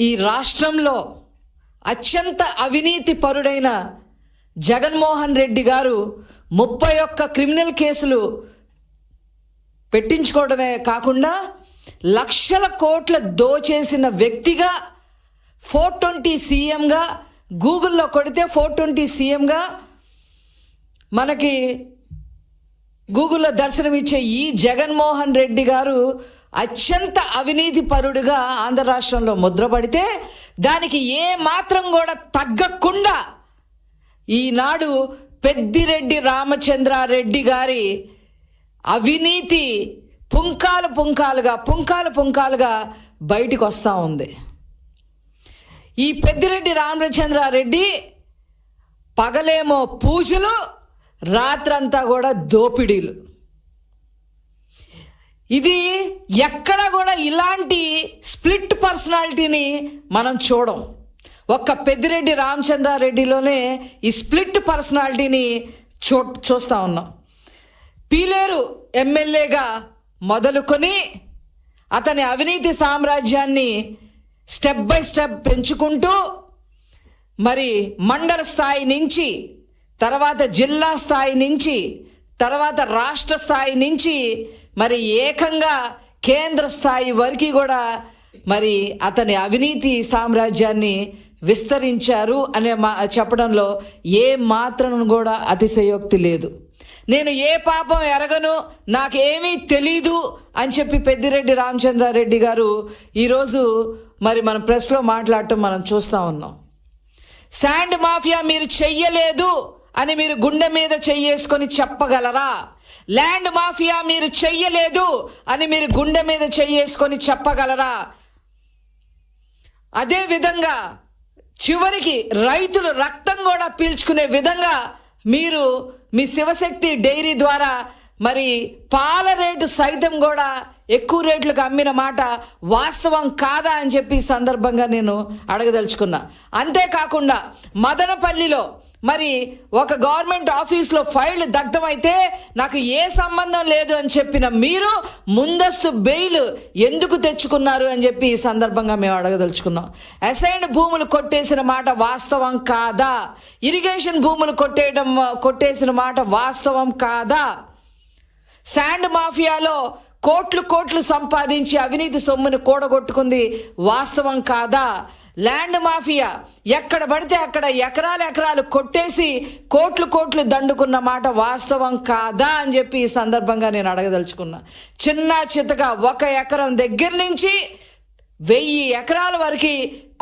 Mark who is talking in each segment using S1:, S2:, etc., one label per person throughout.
S1: ఈ రాష్ట్రంలో అత్యంత అవినీతి పరుడైన జగన్మోహన్ రెడ్డి గారు 31 క్రిమినల్ కేసులు పెట్టించుకోవడమే కాకుండా లక్షల కోట్ల దోచేసిన వ్యక్తిగా 420 సీఎంగా గూగుల్లో కొడితే 420 సీఎంగా మనకి గూగుల్లో దర్శనమిచ్చే ఈ జగన్మోహన్ రెడ్డి గారు అత్యంత అవినీతి పరుడుగా ఆంధ్ర రాష్ట్రంలో ముద్రపడితే దానికి ఏ మాత్రం కూడా తగ్గకుండా ఈనాడు పెద్దిరెడ్డి రామచంద్రారెడ్డి గారి అవినీతి పుంకాలు పుంకాలుగా బయటికి వస్తూ ఉంది. ఈ పెద్దిరెడ్డి రామచంద్రారెడ్డి పగలేమో పూజలు, రాత్రంతా కూడా దోపిడీలు. ఇది ఎక్కడ కూడా ఇలాంటి స్ప్లిట్ పర్సనాలిటీని మనం చూడం. ఒక్క పెద్దిరెడ్డి రామచంద్రారెడ్డిలోనే ఈ స్ప్లిట్ పర్సనాలిటీని చూస్తూ ఉన్నాం. పీలేరు ఎమ్మెల్యేగా మొదలుకొని అతని అవినీతి సామ్రాజ్యాన్ని స్టెప్ బై స్టెప్ పెంచుకుంటూ మరి మండల స్థాయి నుంచి, తర్వాత జిల్లా స్థాయి నుంచి, తర్వాత రాష్ట్ర స్థాయి నుంచి మరి ఏకంగా కేంద్ర స్థాయి వరకు కూడా మరి అతని అవినీతి సామ్రాజ్యాన్ని విస్తరించారు అనే చెప్పడంలో ఏ మాత్రం కూడా అతిశయోక్తి లేదు. నేను ఏ పాపం ఎరగను, నాకేమీ తెలీదు అని చెప్పి పెద్దిరెడ్డి రామచంద్రారెడ్డి గారు ఈరోజు మరి మన ప్రెస్లో మాట్లాడటం మనం చూస్తూ ఉన్నాం. శాండ్ మాఫియా మీరు చెయ్యలేదు అని మీరు గుండె మీద చెయ్యేసుకొని చెప్పగలరా? ల్యాండ్ మాఫియా మీరు చెయ్యలేదు అని మీరు గుండె మీద చెయ్యేసుకొని చెప్పగలరా? అదే విధంగా చివరికి రైతులు రక్తం కూడా పీల్చుకునే విధంగా మీరు మీ శివశక్తి డైరీ ద్వారా మరి పాల రేటు సైతం కూడా ఎక్కువ రేట్లకు అమ్మిన మాట వాస్తవం కాదా అని చెప్పి ఈ సందర్భంగా నేను అడగదలుచుకున్నా. అంతేకాకుండా మదనపల్లిలో మరి ఒక గవర్నమెంట్ ఆఫీస్లో ఫైల్ దగ్ధమైతే నాకు ఏ సంబంధం లేదు అని చెప్పిన మీరు ముందస్తు బెయిల్ ఎందుకు తెచ్చుకున్నారు అని చెప్పి ఈ సందర్భంగా మేము అడగదలుచుకున్నాం. అసైన్డ్ భూములు కొట్టేసిన మాట వాస్తవం కాదా? ఇరిగేషన్ భూములు కొట్టేసిన మాట వాస్తవం కాదా? శాండ్ మాఫియాలో కోట్లు సంపాదించి అవినీతి సొమ్మును కూడగొట్టుకుంది వాస్తవం కాదా? ల్యాండ్ మాఫియా ఎక్కడ పడితే అక్కడ ఎకరాలు కొట్టేసి కోట్లు దండుకున్న మాట వాస్తవం కాదా అని చెప్పి ఈ సందర్భంగా నేను అడగదలుచుకున్నా. చిన్న చితగా 1 ఎకరం దగ్గర నుంచి 1000 ఎకరాల వరకు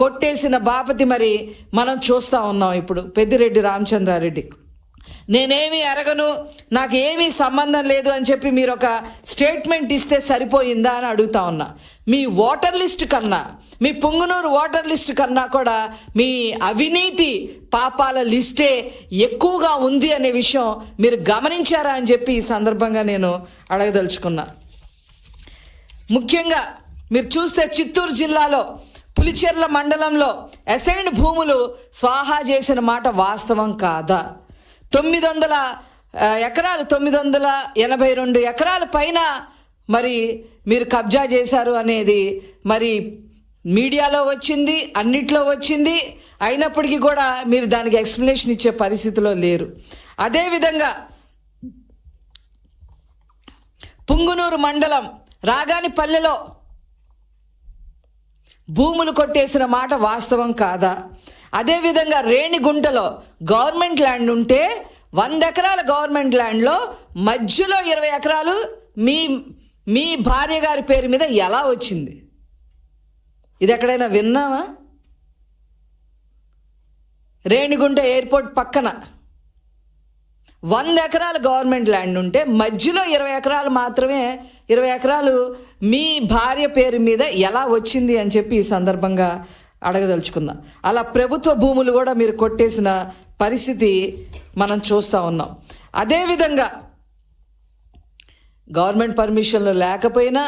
S1: కొట్టేసిన బాపతి మరి మనం చూస్తూ ఉన్నాం. ఇప్పుడు పెద్దిరెడ్డి రామచంద్రారెడ్డి నేనేమీ అరగను, నాకు ఏమీ సంబంధం లేదు అని చెప్పి మీరు ఒక స్టేట్మెంట్ ఇస్తే సరిపోయిందా అని అడుగుతా ఉన్నా. మీ ఓటర్ లిస్ట్ కన్నా, మీ పుంగనూరు ఓటర్ లిస్ట్ కన్నా కూడా మీ అవినీతి పాపాల లిస్టే ఎక్కువగా ఉంది అనే విషయం మీరు గమనించారా అని చెప్పి ఈ సందర్భంగా నేను అడగదలుచుకున్నా. ముఖ్యంగా మీరు చూస్తే చిత్తూరు జిల్లాలో పులిచెర్ల మండలంలో అసైన్డ్ భూములు స్వాహా చేసిన మాట వాస్తవం కాదా? 900 ఎకరాలు 982 ఎకరాల పైన మరి మీరు కబ్జా చేశారు అనేది మరి మీడియాలో వచ్చింది, అన్నిట్లో వచ్చింది. అయినప్పటికీ కూడా మీరు దానికి ఎక్స్ప్లెనేషన్ ఇచ్చే పరిస్థితిలో లేరు. అదేవిధంగా పుంగునూరు మండలం రాగానిపల్లెలో భూములు కొట్టేసిన మాట వాస్తవం కాదా? అదేవిధంగా రేణిగుంటలో గవర్నమెంట్ ల్యాండ్ ఉంటే 100 ఎకరాల గవర్నమెంట్ ల్యాండ్లో మధ్యలో 20 ఎకరాలు మీ భార్య గారి పేరు మీద ఎలా వచ్చింది? ఇది ఎక్కడైనా విన్నామా? రేణిగుంట ఎయిర్పోర్ట్ పక్కన 100 ఎకరాల గవర్నమెంట్ ల్యాండ్ ఉంటే మధ్యలో 20 ఎకరాలు మాత్రమే, 20 ఎకరాలు మీ భార్య పేరు మీద ఎలా వచ్చింది అని చెప్పి ఈ సందర్భంగా అడగదలుచుకున్నా. అలా ప్రభుత్వ భూములు కూడా మీరు కొట్టేసిన పరిస్థితి మనం చూస్తూ ఉన్నాం. అదేవిధంగా గవర్నమెంట్ పర్మిషన్లు లేకపోయినా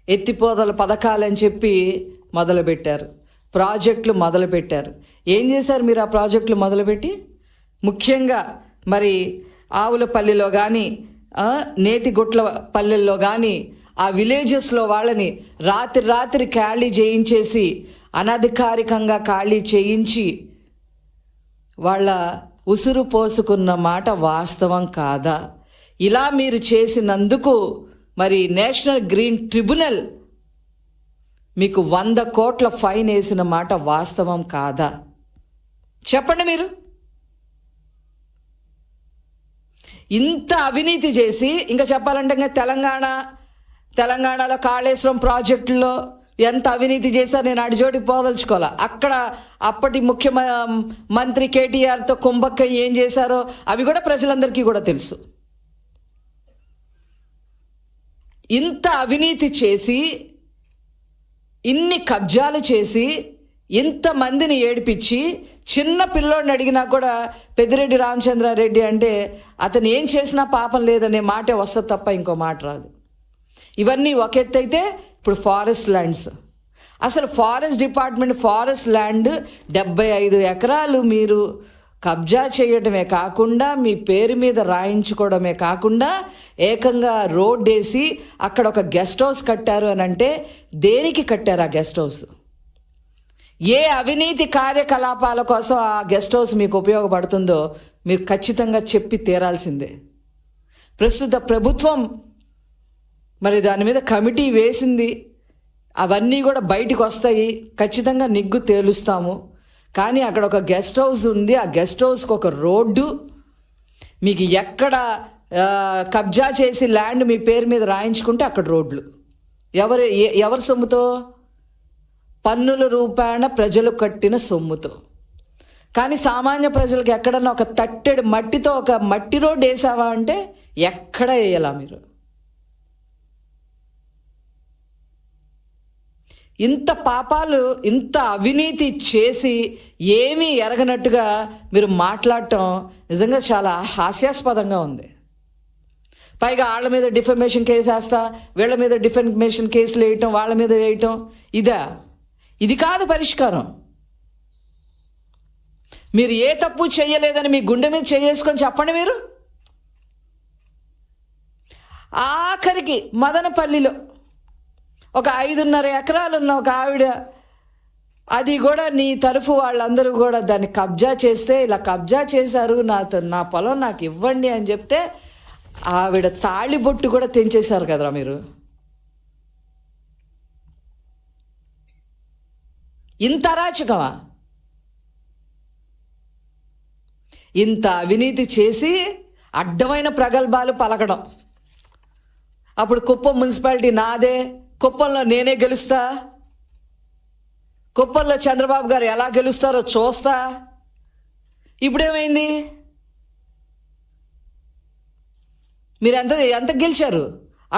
S1: ఎత్తిపోతల పథకాలని చెప్పి మొదలుపెట్టారు, ప్రాజెక్టులు మొదలుపెట్టారు. ఏం చేశారు మీరు ఆ ప్రాజెక్టులు మొదలుపెట్టి? ముఖ్యంగా మరి ఆవులపల్లిలో కానీ నేతిగుట్ల పల్లెల్లో కానీ ఆ విలేజెస్లో వాళ్ళని రాత్రి ఖాళీ చేయించేసి అనధికారికంగా ఖాళీ చేయించి వాళ్ళ ఉసురు పోసుకున్న మాట వాస్తవం కాదా? ఇలా మీరు చేసినందుకు మరి నేషనల్ గ్రీన్ ట్రిబ్యునల్ మీకు 100 కోట్ల ఫైన్ వేసిన మాట వాస్తవం కాదా? చెప్పండి మీరు. ఇంత అవినీతి చేసి ఇంకా చెప్పాలంటే ఇంకా తెలంగాణలో కాళేశ్వరం ప్రాజెక్టులో ఎంత అవినీతి చేశారు నేను అడిజోడికి పోదలుచుకోవాలా. అక్కడ అప్పటి ముఖ్యమంత్రి కేటీఆర్తో కుంభక్క ఏం చేశారో అవి కూడా ప్రజలందరికీ కూడా తెలుసు. ఇంత అవినీతి చేసి, ఇన్ని కబ్జాలు చేసి, ఇంతమందిని ఏడిపించి, చిన్న పిల్లోడిని అడిగినా కూడా పెద్దిరెడ్డి రామచంద్రారెడ్డి అంటే అతను ఏం చేసినా పాపం లేదనే మాటే వస్తుంది తప్ప ఇంకో మాట రాదు. ఇవన్నీ ఒక ఎత్తు అయితే, ఇప్పుడు ఫారెస్ట్ ల్యాండ్స్, అసలు ఫారెస్ట్ డిపార్ట్మెంట్ ఫారెస్ట్ ల్యాండ్ 75 ఎకరాలు మీరు కబ్జా చేయడమే కాకుండా మీ పేరు మీద రాయించుకోవడమే కాకుండా ఏకంగా రోడ్ వేసి అక్కడ ఒక గెస్ట్ హౌస్ కట్టారు అని అంటే దేనికి కట్టారు ఆ గెస్ట్ హౌస్? ఏ అవినీతి కార్యకలాపాల కోసం ఆ గెస్ట్ హౌస్ మీకు ఉపయోగపడుతుందో మీరు ఖచ్చితంగా చెప్పి తీరాల్సిందే. ప్రస్తుత ప్రభుత్వం మరి దాని మీద కమిటీ వేసింది, అవన్నీ కూడా బయటికి వస్తాయి, ఖచ్చితంగా నిగ్గు తేలుస్తాము. కానీ అక్కడ ఒక గెస్ట్ హౌస్ ఉంది, ఆ గెస్ట్ హౌస్కి ఒక రోడ్డు, మీకు ఎక్కడ కబ్జా చేసి ల్యాండ్ మీ పేరు మీద రాయించుకుంటే అక్కడ రోడ్లు. ఎవరి సొమ్ముతో? పన్నుల రూపాయన ప్రజలు కట్టిన సొమ్ముతో. కానీ సామాన్య ప్రజలకు ఎక్కడన్నా ఒక తట్టెడు మట్టితో ఒక మట్టి రోడ్డు వేసావా అంటే ఎక్కడ వేయాలా మీరు? ఇంత పాపాలు, ఇంత అవినీతి చేసి ఏమీ ఎరగనట్టుగా మీరు మాట్లాడటం నిజంగా చాలా హాస్యాస్పదంగా ఉంది. పైగా వాళ్ళ మీద డిఫమేషన్ కేసు వేస్తా, వీళ్ళ మీద డిఫమేషన్ కేసులు వేయటం, వాళ్ళ మీద వేయటం, ఇది కాదు పరిష్కారం. మీరు ఏ తప్పు చేయలేదని మీ గుండె మీద చేసుకొని చెప్పండి మీరు. ఆఖరికి మదనపల్లిలో ఒక 5.5 ఎకరాలున్న ఒక ఆవిడ, అది కూడా నీ తరఫు వాళ్ళందరూ కూడా దాన్ని కబ్జా చేస్తే, ఇలా కబ్జా చేశారు, నా పొలం నాకు ఇవ్వండి అని చెప్తే ఆవిడ తాళిబొట్టు కూడా తెంచేశారు కదరా మీరు. ఇంత అరాచకమా? ఇంత అవినీతి చేసి అడ్డమైన ప్రగల్భాలు పలకడం. అప్పుడు కుప్పం మున్సిపాలిటీ నాదే, కుప్పంలో నేనే గెలుస్తా, కుప్పంలో చంద్రబాబు గారు ఎలా గెలుస్తారో చూస్తా. ఇప్పుడేమైంది? మీరు ఎంత గెలిచారు?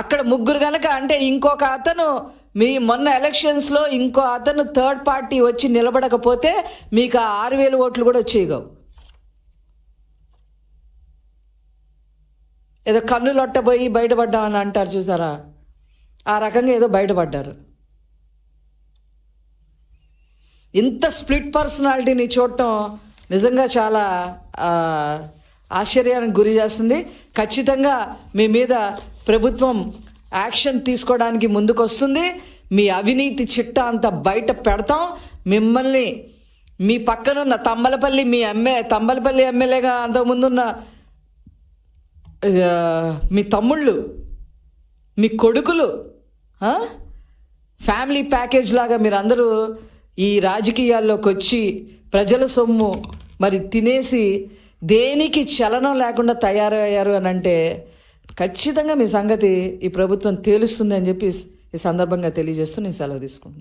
S1: అక్కడ 3 కనుక అంటే ఇంకొక అతను మీ మొన్న ఎలక్షన్స్లో ఇంకో అతను థర్డ్ పార్టీ వచ్చి నిలబడకపోతే మీకు 6,000 ఓట్లు కూడా వచ్చేయగవు. ఏదో కన్నులొట్టబోయి బయటపడ్డామని అంటారు చూసారా, ఆ రకంగా ఏదో బయటపడ్డారు. ఇంత స్ప్లిట్ పర్సనాలిటీని చూడటం నిజంగా చాలా ఆశ్చర్యానికి గురి చేస్తుంది. ఖచ్చితంగా మీ మీద ప్రభుత్వం యాక్షన్ తీసుకోవడానికి ముందుకు వస్తుంది. మీ అవినీతి చిట్టా అంతా బయట పెడతాం. మిమ్మల్ని మీ పక్కనున్న తంబలపల్లి ఎమ్మెల్యేగా అంతకుముందున్న మీ తమ్ముళ్ళు, మీ కొడుకులు, ఫ్యామిలీ ప్యాకేజ్ లాగా మీరు అందరూ ఈ రాజకీయాల్లోకి వచ్చి ప్రజల సొమ్ము మరి తినేసి దేనికి చలనం లేకుండా తయారయ్యారు అని అంటే ఖచ్చితంగా మీ సంగతి ఈ ప్రభుత్వం తేలుస్తుంది అని చెప్పి ఈ సందర్భంగా తెలియజేస్తూ నేను సెలవు తీసుకుంటాను.